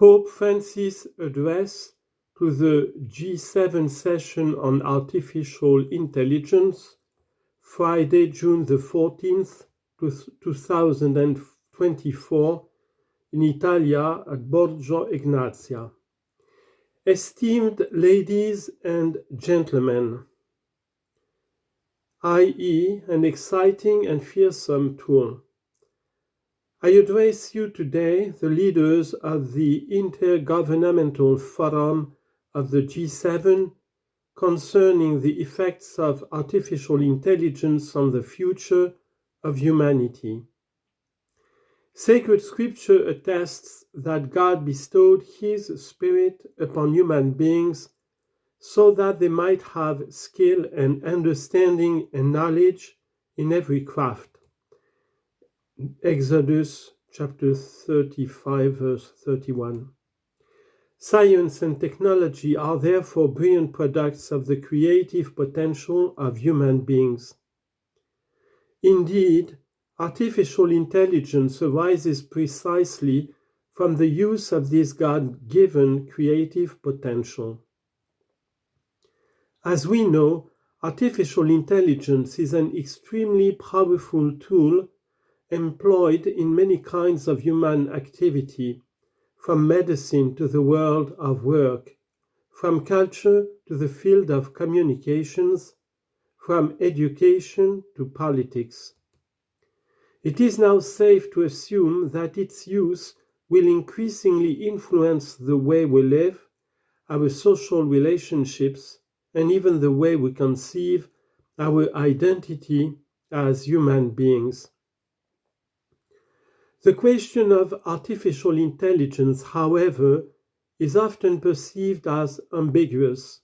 Pope Francis' address to the G7 session on artificial intelligence, Friday, June the 14th, 2024, in Italia at Borgo Egnazia. Esteemed ladies and gentlemen, i.e., an exciting and fearsome tool. I address you today, the leaders of the Intergovernmental Forum of the G7, concerning the effects of artificial intelligence on the future of humanity. Sacred Scripture attests that God bestowed His Spirit upon human beings so that they might have skill and understanding and knowledge in every craft. Exodus chapter 35, verse 31. Science and technology are therefore brilliant products of the creative potential of human beings. Indeed, artificial intelligence arises precisely from the use of this God-given creative potential. As we know, artificial intelligence is an extremely powerful tool employed in many kinds of human activity, from medicine to the world of work, from culture to the field of communications, from education to politics. It is now safe to assume that its use will increasingly influence the way we live, our social relationships, and even the way we conceive our identity as human beings. The question of artificial intelligence, however, is often perceived as ambiguous.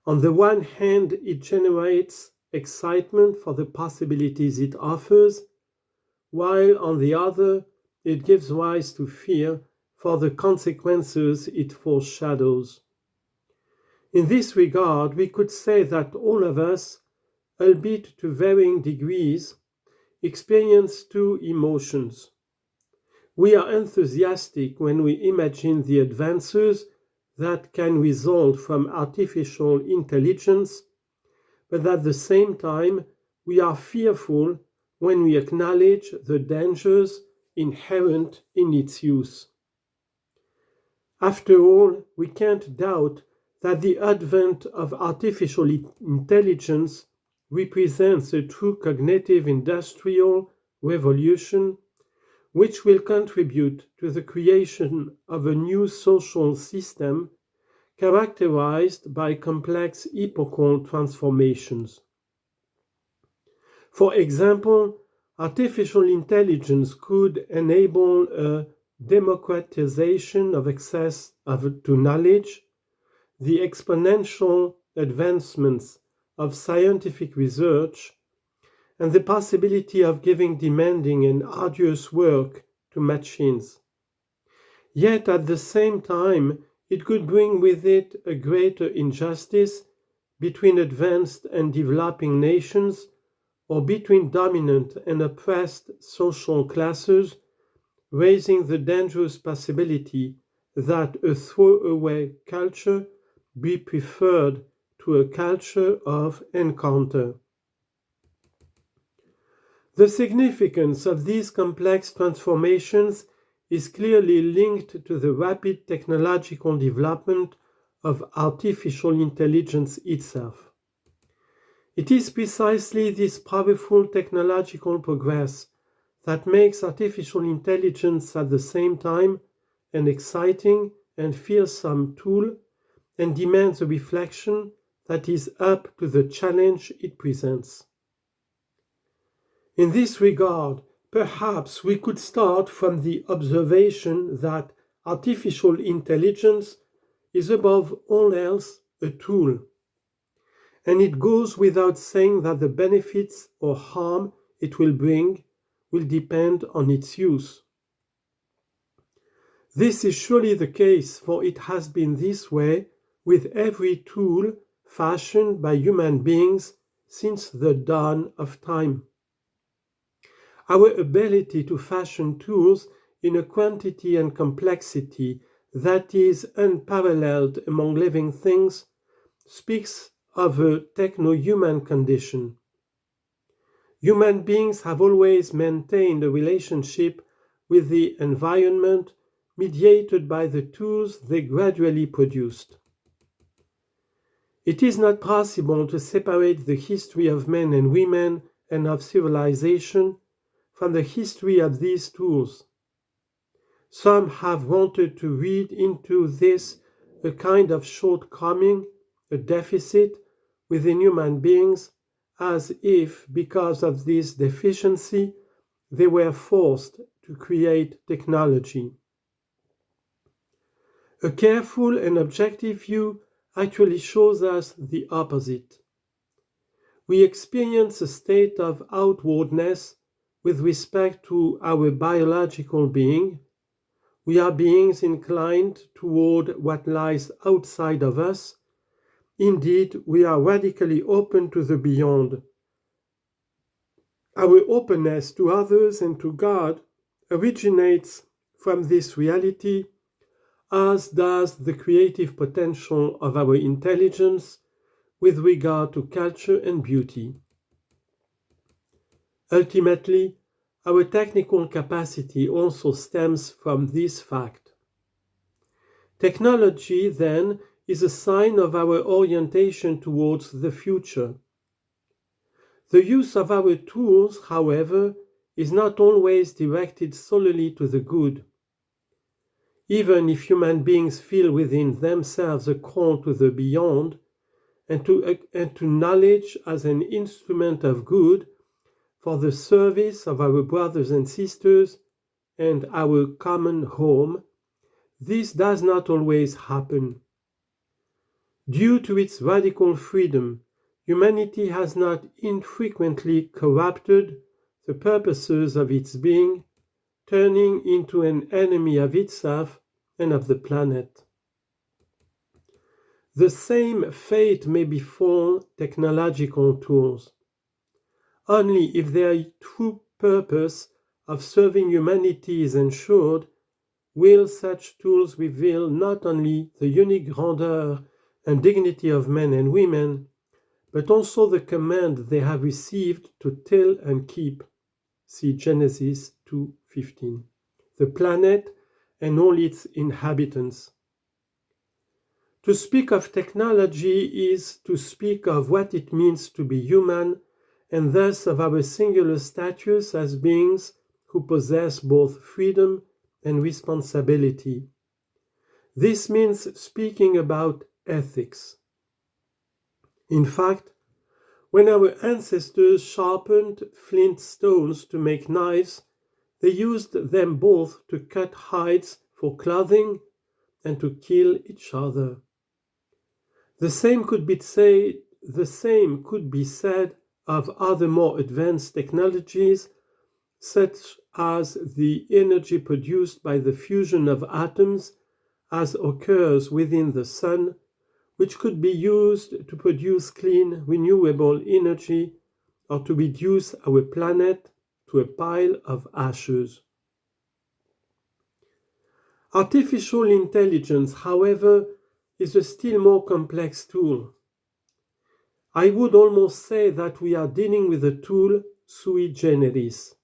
On the one hand, it generates excitement for the possibilities it offers, while on the other, it gives rise to fear for the consequences it foreshadows. In this regard, we could say that all of us, albeit to varying degrees, experience two emotions. We are enthusiastic when we imagine the advances that can result from artificial intelligence, but at the same time, we are fearful when we acknowledge the dangers inherent in its use. After all, we can't doubt that the advent of artificial intelligence represents a true cognitive industrial revolution which will contribute to the creation of a new social system characterized by complex epochal transformations. For example, artificial intelligence could enable a democratization of access to knowledge, the exponential advancements of scientific research, and the possibility of giving demanding and arduous work to machines. Yet at the same time, it could bring with it a greater injustice between advanced and developing nations, or between dominant and oppressed social classes, raising the dangerous possibility that a throwaway culture be preferred to a culture of encounter. The significance of these complex transformations is clearly linked to the rapid technological development of artificial intelligence itself. It is precisely this powerful technological progress that makes artificial intelligence at the same time an exciting and fearsome tool and demands a reflection that is up to the challenge it presents. In this regard, perhaps we could start from the observation that artificial intelligence is above all else a tool, and it goes without saying that the benefits or harm it will bring will depend on its use. This is surely the case, for it has been this way with every tool fashioned by human beings since the dawn of time. Our ability to fashion tools in a quantity and complexity that is unparalleled among living things, speaks of a techno-human condition. Human beings have always maintained a relationship with the environment mediated by the tools they gradually produced. It is not possible to separate the history of men and women and of civilization from the history of these tools. Some have wanted to read into this a kind of shortcoming, a deficit within human beings, as if, because of this deficiency, they were forced to create technology. A careful and objective view actually shows us the opposite. We experience a state of outwardness with respect to our biological being. We are beings inclined toward what lies outside of us. Indeed, we are radically open to the beyond. Our openness to others and to God originates from this reality, as does the creative potential of our intelligence with regard to culture and beauty. Ultimately, our technical capacity also stems from this fact. Technology, then, is a sign of our orientation towards the future. The use of our tools, however, is not always directed solely to the good. Even if human beings feel within themselves a call to the beyond and to knowledge as an instrument of good for the service of our brothers and sisters and our common home, this does not always happen. Due to its radical freedom, humanity has not infrequently corrupted the purposes of its being, turning into an enemy of itself and of the planet. The same fate may befall technological tools. Only if their true purpose of serving humanity is ensured will such tools reveal not only the unique grandeur and dignity of men and women, but also the command they have received to till and keep. See Genesis 2:15. The planet and all its inhabitants. To speak of technology is to speak of what it means to be human, and thus of our singular status as beings who possess both freedom and responsibility. This means speaking about ethics. In fact, when our ancestors sharpened flint stones to make knives, they used them both to cut hides for clothing and to kill each other. The same could be said of other more advanced technologies, such as the energy produced by the fusion of atoms as occurs within the sun, which could be used to produce clean, renewable energy or to reduce our planet to a pile of ashes. Artificial intelligence, however, is a still more complex tool. I would almost say that we are dealing with a tool sui generis.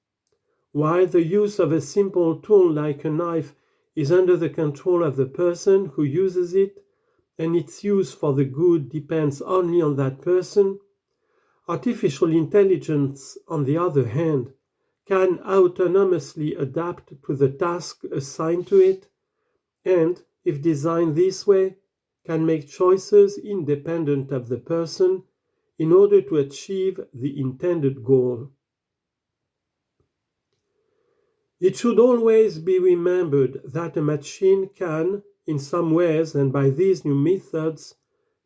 While the use of a simple tool like a knife is under the control of the person who uses it, and its use for the good depends only on that person, artificial intelligence, on the other hand, can autonomously adapt to the task assigned to it, and, if designed this way, can make choices independent of the person in order to achieve the intended goal. It should always be remembered that a machine can, in some ways and by these new methods,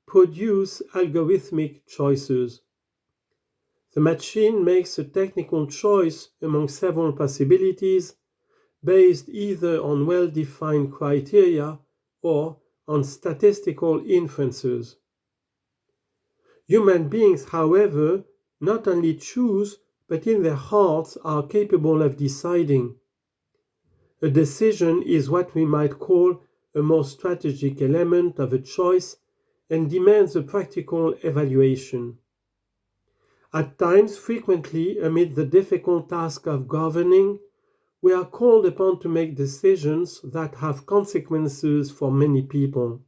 produce algorithmic choices. The machine makes a technical choice among several possibilities based either on well-defined criteria or on statistical inferences. Human beings, however, not only choose, but in their hearts are capable of deciding. A decision is what we might call a more strategic element of a choice and demands a practical evaluation. At times, frequently, amid the difficult task of governing, we are called upon to make decisions that have consequences for many people.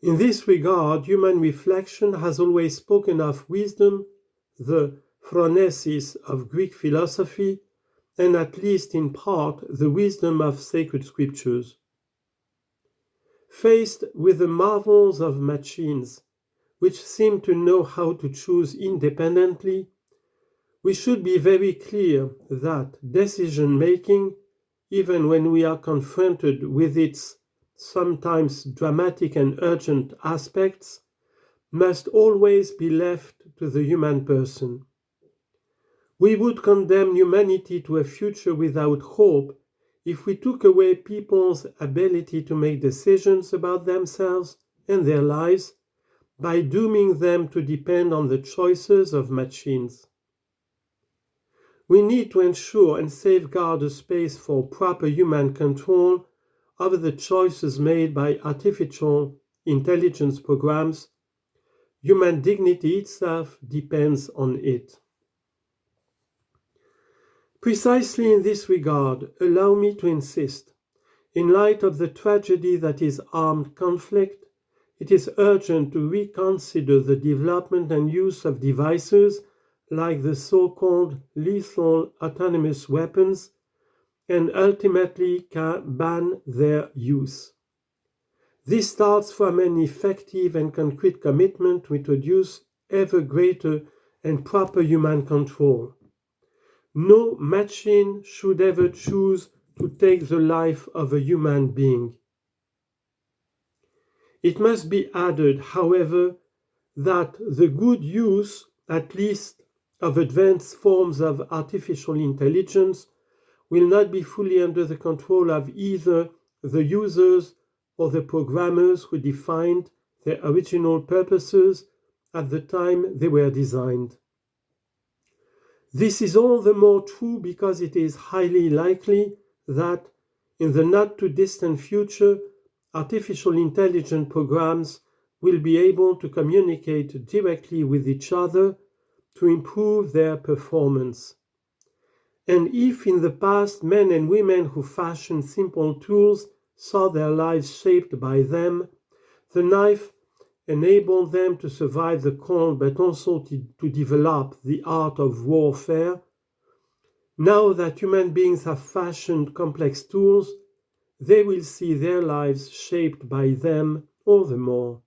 In this regard, human reflection has always spoken of wisdom, the phronesis of Greek philosophy, and at least in part the wisdom of sacred scriptures. Faced with the marvels of machines, which seem to know how to choose independently, we should be very clear that decision-making, even when we are confronted with its sometimes dramatic and urgent aspects, must always be left to the human person. We would condemn humanity to a future without hope if we took away people's ability to make decisions about themselves and their lives by dooming them to depend on the choices of machines. We need to ensure and safeguard a space for proper human control over the choices made by artificial intelligence programs. Human dignity itself depends on it. Precisely in this regard, allow me to insist, in light of the tragedy that is armed conflict, it is urgent to reconsider the development and use of devices like the so-called lethal autonomous weapons and ultimately ban their use. This starts from an effective and concrete commitment to introduce ever greater and proper human control. No machine should ever choose to take the life of a human being. It must be added, however, that the good use, at least, of advanced forms of artificial intelligence will not be fully under the control of either the users or the programmers who defined their original purposes at the time they were designed. This is all the more true because it is highly likely that, in the not-too-distant future, artificial intelligence programs will be able to communicate directly with each other to improve their performance. And if in the past men and women who fashioned simple tools saw their lives shaped by them, the knife enabled them to survive the cold but also to develop the art of warfare. Now that human beings have fashioned complex tools, they will see their lives shaped by them all the more.